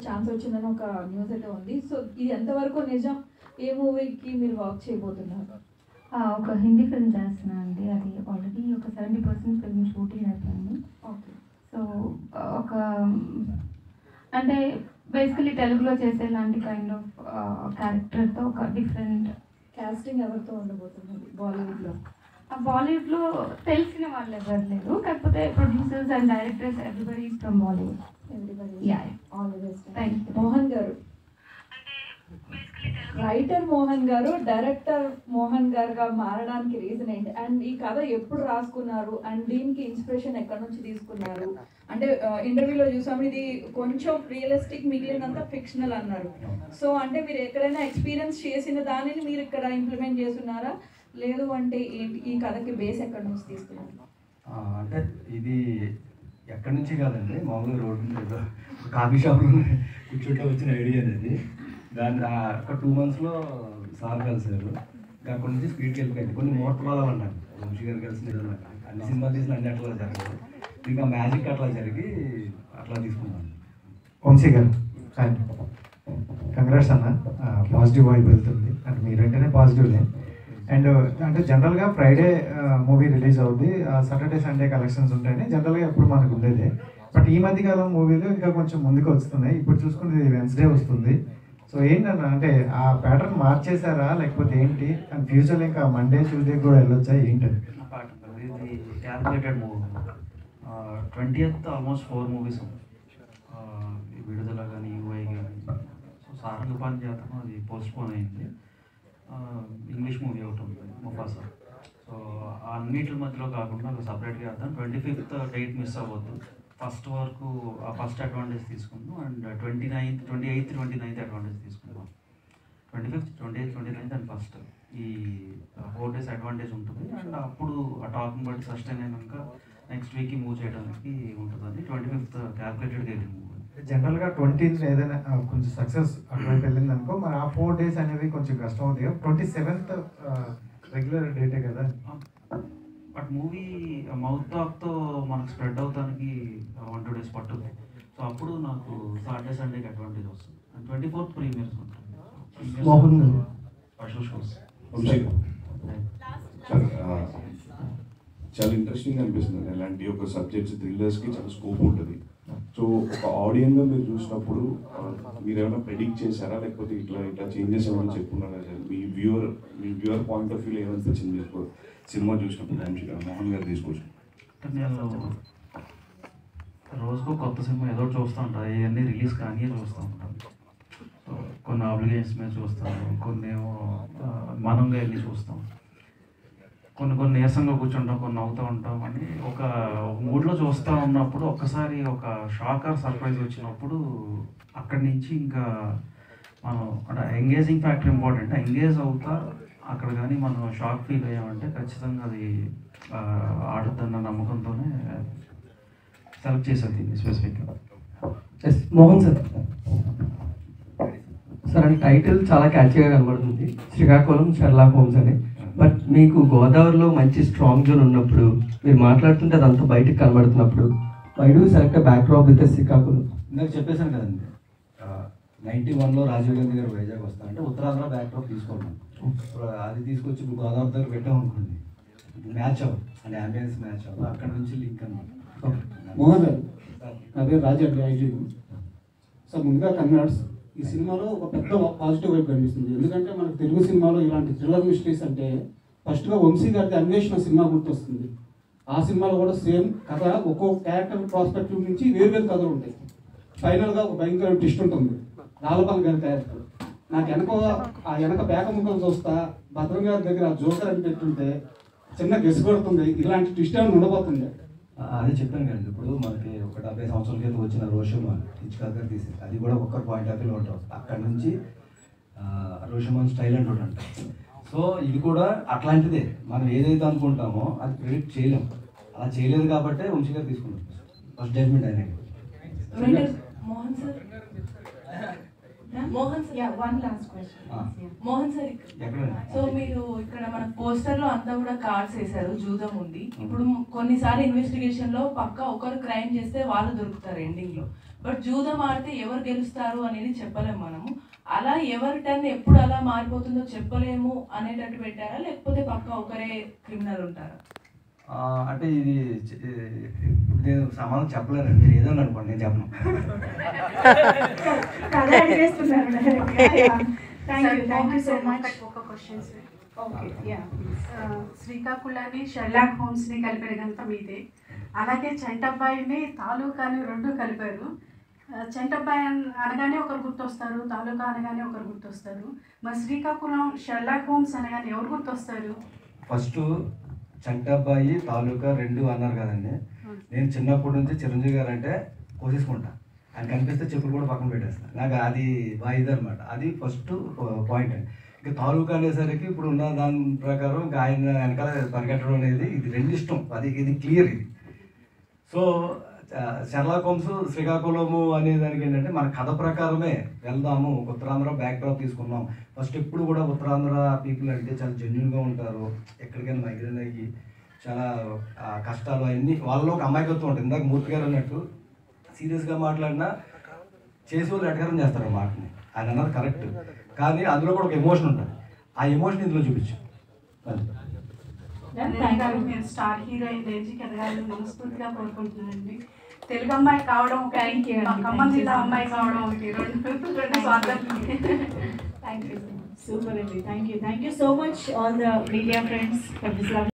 Chance వచ్చిందని ఒక news అయితే ఉంది. సో ఇది ఎంతవరకు నిజం? ఏ మూవీకి మీరు వర్క్ చేయబోతున్నారు? ఒక హిందీ ఫిల్మ్ చేస్తున్నాను అండి. అది ఆల్రెడీ ఒక 70% ఫిల్మ్ షూటింగ్ అయిపోయింది. ఓకే. సో ఒక అంటే బేసికలీ తెలుగులో చేసేలాంటి కైండ్ ఆఫ్ క్యారెక్టర్తో ఒక డిఫరెంట్. కాస్టింగ్ ఎవరితో ఉండబోతున్నది బాలీవుడ్లో? బాలీవుడ్లో తెలిసిన వాళ్ళు ఎవరు లేరు, కాకపోతే producers and directors everybody is from Bollywood. All the best. Thank you. Mohan గారు, రైటర్ మోహన్ గారు డైరెక్టర్ మోహన్ గారుగా మారడానికి రీజన్ ఏంటి? అండ్ ఈ కథ ఎప్పుడు రాసుకున్నారు? అండ్ దీనికి ఇన్స్పిరేషన్ ఎక్కడి నుంచి తీసుకున్నారు? అంటే ఇంటర్వ్యూలో చూసాము ఇది కొంచెం రియలిస్టిక్, మిగిలినంత ఫిక్షనల్ అన్నారు. సో అంటే మీరు ఎక్కడైనా ఎక్స్పీరియన్స్ చేసిన దానిని మీరు ఇక్కడ ఇంప్లిమెంట్ చేస్తున్నారా, లేదు అంటే ఏంటి? ఈ కథకి బేస్ ఎక్కడి నుంచి తీసుకున్నారు? అంటే ఇది ఎక్కడి నుంచి కాదండి, మామూలుగా రోడ్డు మీద కాఫీ షాప్లో కూర్చుంటే వచ్చిన ఐడియా అనేది. దాన్ని ఒక 2 monthsలో సార్ కలిసారు. అక్కడి నుంచి స్పీడ్కి వెళ్ళిపోయింది. కొన్ని ముహూర్తాలు అన్నారు వంశీ గారు కలిసిన అన్ని సినిమాలు తీసిన అన్ని అట్లా జరగదు. ఇంకా మ్యాజిక్ అట్లా జరిగి అట్లా తీసుకున్నాను. వంశీ గారు కంగ్రాట్స్ అన్న, పాజిటివ్ వైబ్ వెళ్తుంది. అంటే మీరంటేనే పాజిటివ్లే. అండ్ అంటే జనరల్గా ఫ్రైడే మూవీ రిలీజ్ అవుద్ది, సాటర్డే సండే కలెక్షన్స్ ఉంటాయని జనరల్గా ఎప్పుడు మనకు ఉండేది. బట్ ఈ మధ్యకాలం మూవీలు ఇంకా కొంచెం ముందుకు వస్తున్నాయి. ఇప్పుడు చూసుకుంటే వెన్స్డే వస్తుంది. సో ఏంటన్నా అంటే ఆ ప్యాటర్న్ మార్చేసారా లేకపోతే ఏంటి? అండ్ ఫ్యూచర్లో ఇంకా మండే ట్యూస్డే కూడా వెళ్ళొచ్చా ఏంటది? ఇది calculated movie. 20th almost 4 movies విడుదల కానీ యూఐ కానీ. సో సారంగ పని చేతను అది పోస్ట్పోన్ అయింది. ఇంగ్లీష్ మూవీ ఒకటి ఉంటుంది ముఫాసా. సో అన్నిటి మధ్యలో కాకుండా ఒక సపరేట్గా చేద్దాం. 25th డేట్ మిస్ అవ్వద్దు. ఫస్ట్ వరకు ఫస్ట్ అడ్వాంటేజ్ తీసుకుందాం. అండ్ 28th 29th అడ్వాంటేజ్ తీసుకుందాం. 25th 28th 29th and first ఈ 4 days అడ్వాంటేజ్ ఉంటుంది. అండ్ అప్పుడు ఆ టాక్ని బట్టి సస్టైన్ అయినాక నెక్స్ట్ వీక్కి మూవ్ చేయడానికి ఉంటుందని 25th క్యాల్కులేటెడ్గా వెళ్ళి మూవ్. జనరల్గా 20th ఏదైనా కొంచెం సక్సెస్ అటువైపు వెళ్ళింది అనుకో, మరి ఆ 4 days అనేవి కొంచెం కష్టం అవుతుంది. 27th రెగ్యులర్ డేటే కదా. బట్ మూవీ మౌత్ టాక్తో మనకు స్ప్రెడ్ అవడానికి 1-2 days పట్టుద్ది. సో అప్పుడు నాకు సాటర్డే సండేకి అడ్వాంటేజ్ వస్తుంది. అండ్ 24th ప్రీమియర్స్ ఉంటుంది. Mohan special shows. చాలా ఇంట్రెస్టింగ్ అనిపిస్తుంది. అలాంటి ఒక సబ్జెక్ట్స్ థ్రిల్లర్స్కి చాలా స్కోప్ ఉంటుంది. సో ఒక ఆడియన్గా మీరు చూసినప్పుడు మీరు ఏమైనా ప్రెడిక్ట్ చేశారా, లేకపోతే ఇట్లా చేంజెస్ ఏమైనా చెప్పుకున్నారా? మీ వ్యూవర్ పాయింట్ ఆఫ్ వ్యూలో ఏమనిపించింది మీకు సినిమా చూసినప్పుడు? మోహన్ గారు తీసుకొచ్చి నేను రోజుకు కొత్త సినిమా ఏదో చూస్తూ ఉంటాను. ఇవన్నీ రిలీజ్ కానీ చూస్తూ ఉంటాను. సో కొన్ని ఆబ్లిగేషన్స్ మీద చూస్తాను, కొన్ని ఏమో మనంగా వెళ్ళి చూస్తాం, కొన్ని నీరసంగా కూర్చుంటాం, కొన్ని నవ్వుతూ ఉంటాం అని ఒక మూడ్లో చూస్తూ ఉన్నప్పుడు ఒక్కసారి ఒక షాక్ ఆర్ సర్ప్రైజ్ వచ్చినప్పుడు అక్కడి నుంచి ఇంకా మనం అంటే ఎంగేజింగ్ ఫ్యాక్టర్ ఇంపార్టెంట్. ఎంగేజ్ అవుతా అక్కడ కానీ మనం షాక్ ఫీల్ అయ్యామంటే ఖచ్చితంగా అది ఆడుతున్న నమ్మకంతోనే సెలెక్ట్ చేసేది స్పెసిఫిక్గా. Yes Mohan sir. సార్ అంటే టైటిల్ చాలా క్యాచీగా కనబడుతుంది, శ్రీకాకుళం షెర్లాక్ హోమ్స్ అని. బట్ మీకు గోదావరిలో మంచి స్ట్రాంగ్ జోన్ ఉన్నప్పుడు మీరు మాట్లాడుతుంటే అదంతా బయటకు కనబడుతున్నప్పుడు why do select backdrop with Srikakulam? ఇందాక చెప్పేశాను కదండి, 91లో రాజీవ్ గాంధీ గారు వైజాగ్ వస్తారంటే ఉత్తరాంధ్ర బ్యాక్డ్రాప్ తీసుకోవాలి. ఇప్పుడు అది తీసుకొచ్చి గోదావరి దగ్గర పెట్టామనుకోండి, మ్యాచ్ అవ్వదు అంటే అంబియన్స్ మ్యాచ్ అవ్వదు. అక్కడ నుంచి లింక్ అన్నమాట. మోహన్ గారు, అదే రాజు అండి ఐజీ సార్. ముందుగా కన్నడ్స్ ఈ సినిమాలో ఒక పెద్ద పాజిటివ్ వైపు కనిపిస్తుంది. ఎందుకంటే మనకు తెలుగు సినిమాలో ఇలాంటి థ్రిల్లర్ మిస్టరీస్ అంటే ఫస్ట్గా వంశీ గారిది అన్వేషణ సినిమా గుర్తొస్తుంది. ఆ సినిమాలో కూడా సేమ్ కథ, ఒక్కో క్యారెక్టర్ ప్రాస్పెక్టివ్ నుంచి వేరు కథలు ఉంటాయి. ఫైనల్గా ఒక భయంకర ట్విస్ట్ ఉంటుంది. లాలపాల్ గారి క్యారెక్టర్ నాకు వెనక పేక ముఖం చూస్తా భద్రం గారి దగ్గర ఆ జోకర్ అని పెట్టుంటే చిన్న గెస్ కొడుతుంది. ఇలాంటి ట్విస్ట్ అని ఉండబోతుంది. అదే చెప్పాను కదండి, ఇప్పుడు మనకి ఒక 70 సంవత్సరాల క్రితం వచ్చిన రోషమాన్ హిచ్కాక్ గారు తీసేది, అది కూడా ఒక్కరు పాయింట్ ఆఫ్ వ్యూలో ఉంటుంది. అక్కడ నుంచి రోషమాన్ స్టైల్ అంటూ అంట. సో ఇది కూడా అట్లాంటిదే. మనం ఏదైతే అనుకుంటామో అది ప్రిడిక్ట్ చేయలేం. అలా చేయలేదు కాబట్టి వంశీ గారు తీసుకున్నాం ఫస్ట్ జడ్జ్మెంట్ ఆయన. Mohan sir, one last question. Mohan sir, so మీరు ఇక్కడ మన పోస్టర్ లో అంతా కూడా కార్డ్స్ వేశారు, జూదం ఉంది. ఇప్పుడు కొన్నిసార్లు ఇన్వెస్టిగేషన్ లో పక్క ఒకరు క్రైమ్ చేస్తే వాళ్ళు దొరుకుతారు ఎండింగ్ లో. బట్ జూదం ఆడితే ఎవరు గెలుస్తారు అనేది చెప్పలేము మనము. అలా ఎవరి టర్న్ ఎప్పుడు అలా మారిపోతుందో చెప్పలేము అనేటట్టు పెట్టారా, లేకపోతే పక్క ఒకరే క్రిమినల్ ఉంటారా? అంటే ఇది నేను సమాధానం చెప్పలేను, మీరు ఏదో అనుకోండి, నేను చెప్పను. ఒక క్వశ్చన్ సార్. శ్రీకాకుళాన్ని షెర్లాక్ హోమ్స్ని కలిపిన ఘనత మీదే. అలాగే చంటబ్బాయిని తాలూకాని రెండు కలిపారు. చంటబ్బాయి అనగానే ఒకరు గుర్తొస్తారు, తాలూకా అనగానే ఒకరు గుర్తొస్తారు. మరి శ్రీకాకుళం షెర్లాక్ హోమ్స్ అనగానే ఎవరు గుర్తొస్తారు? ఫస్ట్ చంటబ్బాయి తాలూకా రెండు అన్నారు కదండి. నేను చిన్నప్పటి నుంచి చిరంజీవి గారు అంటే కోసేసుకుంటా, ఆయన కనిపిస్తే చెప్పులు కూడా పక్కన పెట్టేస్తాను. నాకు అది బాగా ఇదనమాట, అది ఫస్ట్ పాయింట్ అండి. ఇంకా తాలూకా అనేసరికి ఇప్పుడు ఉన్న దాని ప్రకారం ఇంకా ఆయన వెనకాల పరిగెట్టడం అనేది ఇది రెండు ఇష్టం, అది ఇది క్లియర్ ఇది. సో షెర్లాక్ హోమ్స్ శ్రీకాకుళము అనేదానికి ఏంటంటే మన కథ ప్రకారమే వెళ్దాము, ఉత్తరాంధ్ర బ్యాక్ డ్రాప్ తీసుకున్నాం. ఫస్ట్ ఎప్పుడు కూడా ఉత్తరాంధ్ర పీపుల్ అంటే చాలా జెన్యున్గా ఉంటారు, ఎక్కడికైనా మైగ్రేన్ అయ్యి చాలా కష్టాలు అవన్నీ వాళ్ళలో ఒక అమాయకత్వం ఉంటుంది. ఇందాక మూర్తి గారు అన్నట్టు సీరియస్గా మాట్లాడినా చేసి వాళ్ళు ఎటకారం చేస్తారు ఆ మాటని, ఆయన అన్నది కరెక్ట్. కానీ అందులో కూడా ఒక ఎమోషన్ ఉంటుంది, ఆ ఎమోషన్ ఇందులో చూపించాం. మీరు స్టార్ హీరోయిన్ రేంజ్కి ఎదగాలని మనస్ఫూర్తిగా కోరుకుంటున్నానండి. తెలుగు అమ్మాయి కావడం ఒక, ఖమ్మం జిల్లా అమ్మాయి కావడం ఒకటి, రెండు స్వార్థం. Thank you. Super, Andi. Thank you. Thank you so much, all the media friends for this lovely